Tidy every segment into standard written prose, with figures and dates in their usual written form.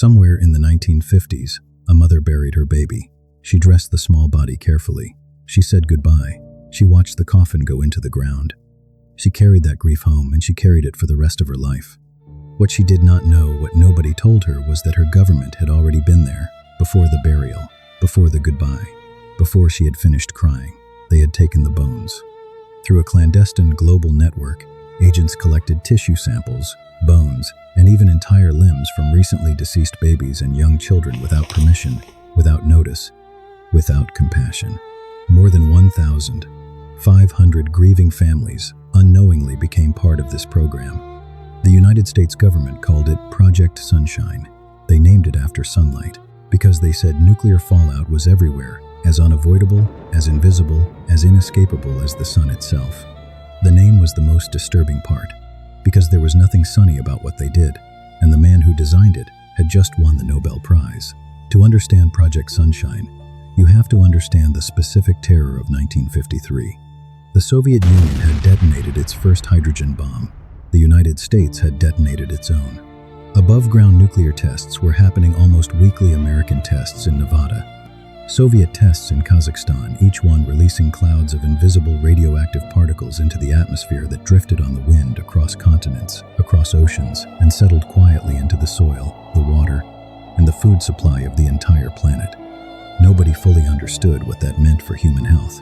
Somewhere in the 1950s, a mother buried her baby. She dressed the small body carefully. She said goodbye. She watched the coffin go into the ground. She carried that grief home, and she carried it for the rest of her life. What she did not know, what nobody told her, was that her government had already been there, before the burial, before the goodbye, before she had finished crying. They had taken the bones. Through a clandestine global network, agents collected tissue samples, bones, and even entire limbs from recently deceased babies and young children without permission, without notice, without compassion. More than 1,500 grieving families unknowingly became part of this program. The United States government called it Project Sunshine. They named it after sunlight because they said nuclear fallout was everywhere, as unavoidable, as invisible, as inescapable as the sun itself. The name was the most disturbing part, because there was nothing sunny about what they did, and the man who designed it had just won the Nobel Prize. To understand Project Sunshine, you have to understand the specific terror of 1953. The Soviet Union had detonated its first hydrogen bomb. The United States had detonated its own. Above-ground nuclear tests were happening almost weekly. American tests in Nevada, Soviet tests in Kazakhstan, each one releasing clouds of invisible radioactive particles into the atmosphere that drifted on the wind across continents, across oceans, and settled quietly into the soil, the water, and the food supply of the entire planet. Nobody fully understood what that meant for human health.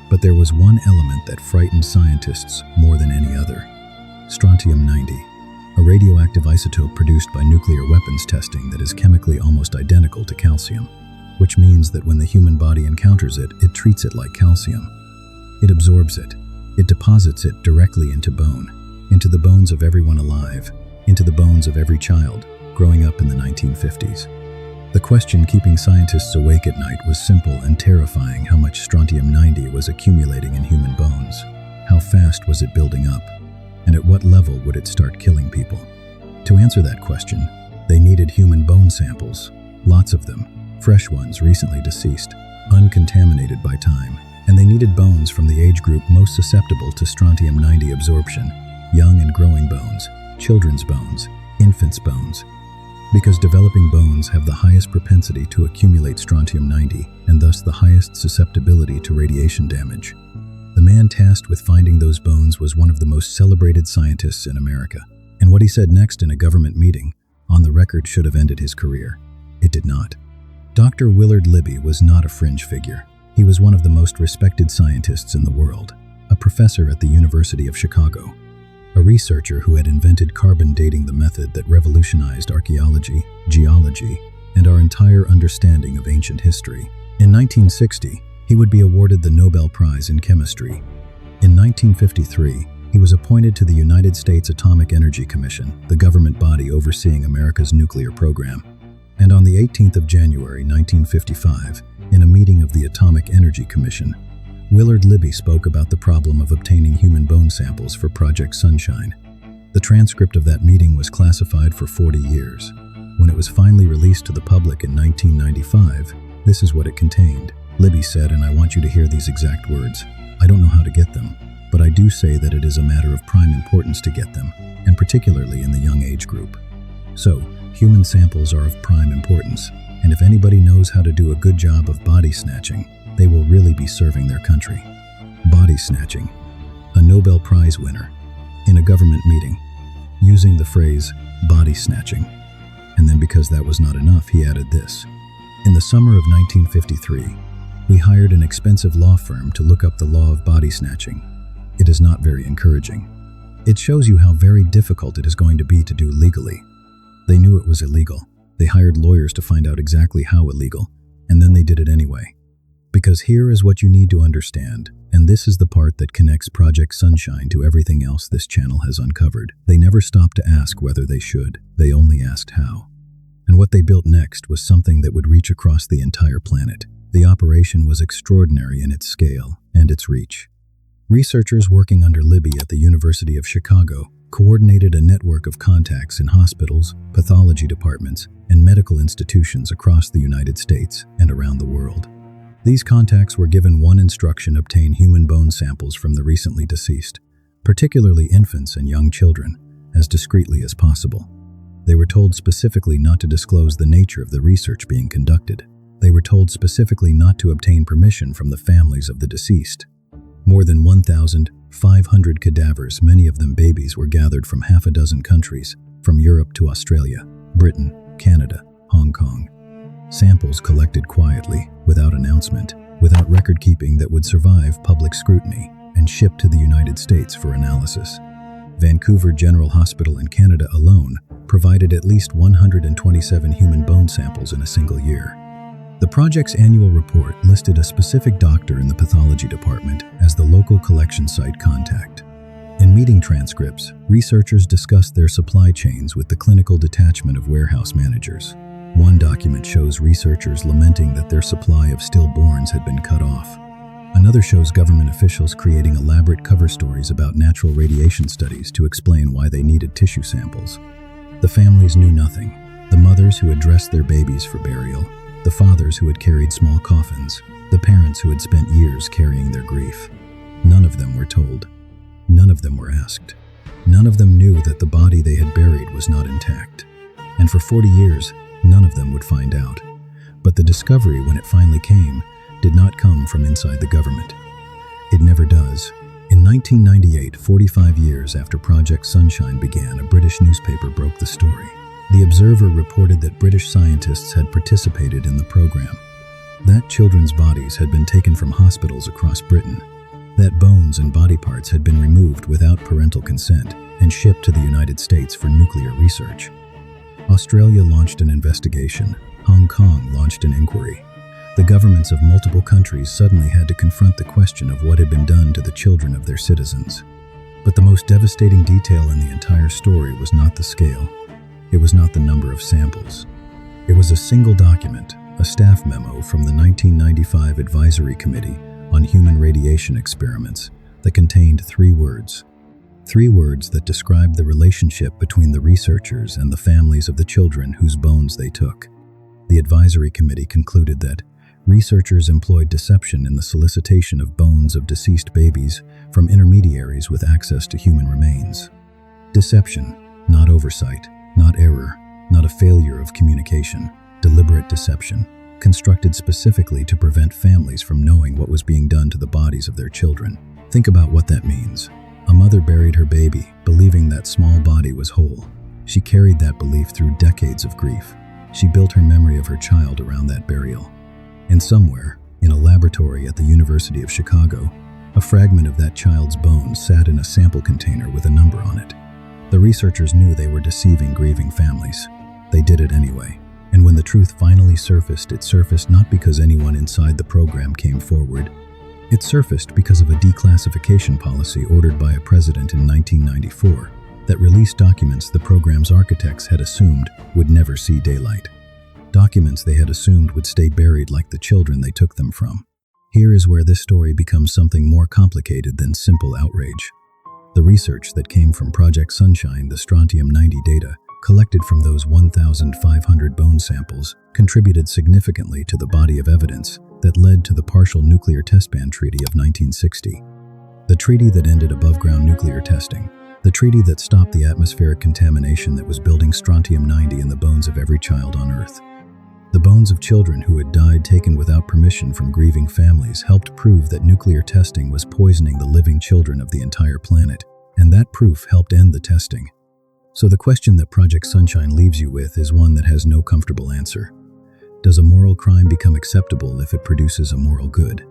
But there was one element that frightened scientists more than any other: strontium-90, a radioactive isotope produced by nuclear weapons testing that is chemically almost identical to calcium, which means that when the human body encounters it, it treats it like calcium. It absorbs it. It deposits it directly into bone, into the bones of everyone alive, into the bones of every child growing up in the 1950s. The question keeping scientists awake at night was simple and terrifying: how much strontium-90 was accumulating in human bones? How fast was it building up? And at what level would it start killing people? To answer that question, they needed human bone samples, lots of them, fresh ones recently deceased, uncontaminated by time, and they needed bones from the age group most susceptible to strontium-90 absorption: young and growing bones, children's bones, infants' bones, because developing bones have the highest propensity to accumulate strontium-90 and thus the highest susceptibility to radiation damage. The man tasked with finding those bones was one of the most celebrated scientists in America, and what he said next in a government meeting, on the record, should have ended his career. It did not. Dr. Willard Libby was not a fringe figure. He was one of the most respected scientists in the world, a professor at the University of Chicago, a researcher who had invented carbon dating, the method that revolutionized archaeology, geology, and our entire understanding of ancient history. In 1960, he would be awarded the Nobel Prize in Chemistry. In 1953, he was appointed to the United States Atomic Energy Commission, the government body overseeing America's nuclear program. And on the 18th of January 1955, in a meeting of the Atomic Energy Commission, Willard Libby spoke about the problem of obtaining human bone samples for Project Sunshine. The transcript of that meeting was classified for 40 years. When it was finally released to the public in 1995, this is what it contained. Libby said, and I want you to hear these exact words: "I don't know how to get them, but I do say that it is a matter of prime importance to get them, and particularly in the young age group. So, human samples are of prime importance, and if anybody knows how to do a good job of body snatching, they will really be serving their country." Body snatching. A Nobel Prize winner, in a government meeting, using the phrase body snatching. And then, because that was not enough, he added this: "In the summer of 1953, we hired an expensive law firm to look up the law of body snatching. It is not very encouraging. It shows you how very difficult it is going to be to do legally." They knew it was illegal. They hired lawyers to find out exactly how illegal, and then they did it anyway. Because here is what you need to understand, and this is the part that connects Project Sunshine to everything else this channel has uncovered. They never stopped to ask whether they should. They only asked how. And what they built next was something that would reach across the entire planet. The operation was extraordinary in its scale and its reach. Researchers working under Libby at the University of Chicago coordinated a network of contacts in hospitals, pathology departments, and medical institutions across the United States and around the world. These contacts were given one instruction: obtain human bone samples from the recently deceased, particularly infants and young children, as discreetly as possible. They were told specifically not to disclose the nature of the research being conducted. They were told specifically not to obtain permission from the families of the deceased. More than 1,500 cadavers, many of them babies, were gathered from half a dozen countries, from Europe to Australia, Britain, Canada, Hong Kong. Samples collected quietly, without announcement, without record keeping that would survive public scrutiny, and shipped to the United States for analysis. Vancouver General Hospital in Canada alone provided at least 127 human bone samples in a single year. The project's annual report listed a specific doctor in the pathology department as the local collection site contact. In meeting transcripts, researchers discussed their supply chains with the clinical detachment of warehouse managers. One document shows researchers lamenting that their supply of stillborns had been cut off. Another shows government officials creating elaborate cover stories about natural radiation studies to explain why they needed tissue samples. The families knew nothing. The mothers who had dressed their babies for burial, the fathers who had carried small coffins, the parents who had spent years carrying their grief. None of them were told. None of them were asked. None of them knew that the body they had buried was not intact. And for 40 years, none of them would find out. But the discovery, when it finally came, did not come from inside the government. It never does. In 1998, 45 years after Project Sunshine began, a British newspaper broke the story. The Observer reported that British scientists had participated in the program. That children's bodies had been taken from hospitals across Britain. That bones and body parts had been removed without parental consent and shipped to the United States for nuclear research. Australia launched an investigation. Hong Kong launched an inquiry. The governments of multiple countries suddenly had to confront the question of what had been done to the children of their citizens. But the most devastating detail in the entire story was not the scale. It was not the number of samples. It was a single document, a staff memo from the 1995 Advisory Committee on Human Radiation Experiments that contained 3 words. 3 words that described the relationship between the researchers and the families of the children whose bones they took. The Advisory Committee concluded that researchers employed deception in the solicitation of bones of deceased babies from intermediaries with access to human remains. Deception, not oversight, not error, not a failure of communication. Deliberate deception, constructed specifically to prevent families from knowing what was being done to the bodies of their children. Think about what that means. A mother buried her baby, believing that small body was whole. She carried that belief through decades of grief. She built her memory of her child around that burial. And somewhere, in a laboratory at the University of Chicago, a fragment of that child's bones sat in a sample container with a number on it. The researchers knew they were deceiving grieving families. They did it anyway. And when the truth finally surfaced, it surfaced not because anyone inside the program came forward. It surfaced because of a declassification policy ordered by a president in 1994 that released documents the program's architects had assumed would never see daylight. Documents they had assumed would stay buried like the children they took them from. Here is where this story becomes something more complicated than simple outrage. The research that came from Project Sunshine, the strontium-90 data, collected from those 1,500 bone samples, contributed significantly to the body of evidence that led to the Partial Nuclear Test Ban Treaty of 1960. The treaty that ended above-ground nuclear testing. The treaty that stopped the atmospheric contamination that was building strontium-90 in the bones of every child on Earth. The bones of children who had died taken without permission from grieving families helped prove that nuclear testing was poisoning the living children of the entire planet, and that proof helped end the testing. So the question that Project Sunshine leaves you with is one that has no comfortable answer. Does a moral crime become acceptable if it produces a moral good?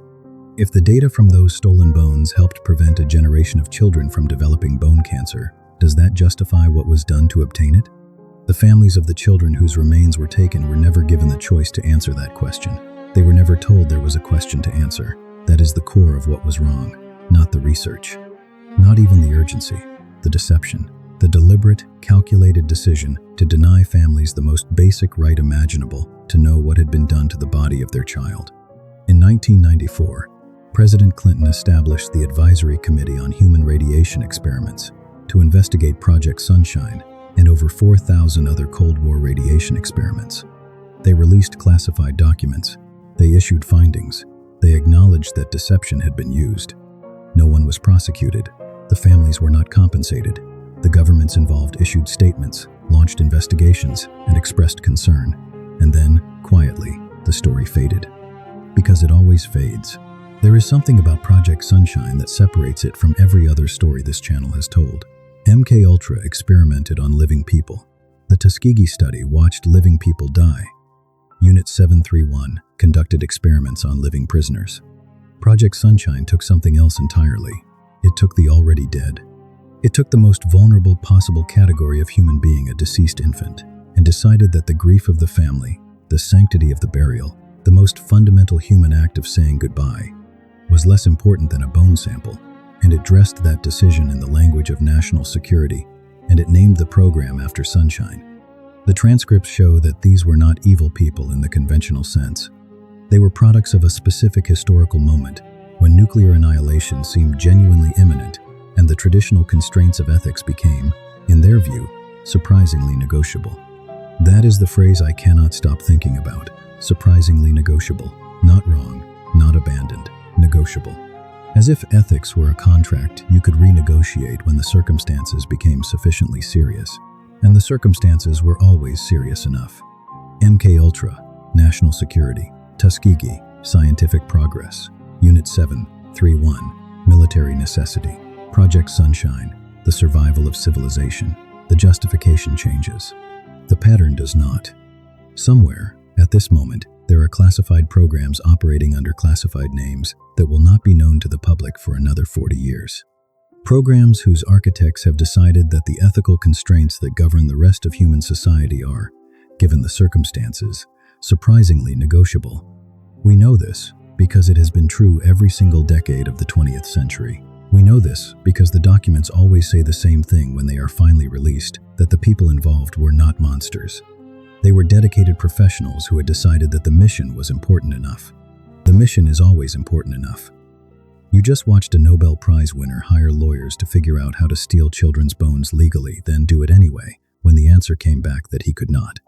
If the data from those stolen bones helped prevent a generation of children from developing bone cancer, does that justify what was done to obtain it? The families of the children whose remains were taken were never given the choice to answer that question. They were never told there was a question to answer. That is the core of what was wrong, not the research. Not even the urgency, the deception, the deliberate, calculated decision to deny families the most basic right imaginable to know what had been done to the body of their child. In 1994, President Clinton established the Advisory Committee on Human Radiation Experiments to investigate Project Sunshine and over 4,000 other Cold War radiation experiments. They released classified documents. They issued findings. They acknowledged that deception had been used. No one was prosecuted. The families were not compensated. The governments involved issued statements, launched investigations, and expressed concern. And then, quietly, the story faded. Because it always fades. There is something about Project Sunshine that separates it from every other story this channel has told. MKUltra experimented on living people. The Tuskegee study watched living people die. Unit 731 conducted experiments on living prisoners. Project Sunshine took something else entirely. It took the already dead. It took the most vulnerable possible category of human being, a deceased infant, and decided that the grief of the family, the sanctity of the burial, the most fundamental human act of saying goodbye, was less important than a bone sample, and it dressed that decision in the language of national security, and it named the program after Sunshine. The transcripts show that these were not evil people in the conventional sense. They were products of a specific historical moment when nuclear annihilation seemed genuinely imminent, and the traditional constraints of ethics became, in their view, surprisingly negotiable. That is the phrase I cannot stop thinking about. Surprisingly negotiable. Not wrong, not abandoned, negotiable. As if ethics were a contract you could renegotiate when the circumstances became sufficiently serious. And the circumstances were always serious enough. MKUltra, National Security. Tuskegee, Scientific Progress. Unit 731, Military Necessity. Project Sunshine, the survival of civilization. The justification changes. The pattern does not. Somewhere, at this moment, there are classified programs operating under classified names that will not be known to the public for another 40 years. Programs whose architects have decided that the ethical constraints that govern the rest of human society are, given the circumstances, surprisingly negotiable. We know this because it has been true every single decade of the 20th century. We know this because the documents always say the same thing when they are finally released, that the people involved were not monsters. They were dedicated professionals who had decided that the mission was important enough. The mission is always important enough. You just watched a Nobel Prize winner hire lawyers to figure out how to steal children's bones legally, then do it anyway, when the answer came back that he could not.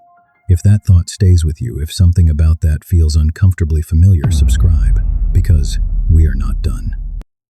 If that thought stays with you, if something about that feels uncomfortably familiar, subscribe, because we are not done.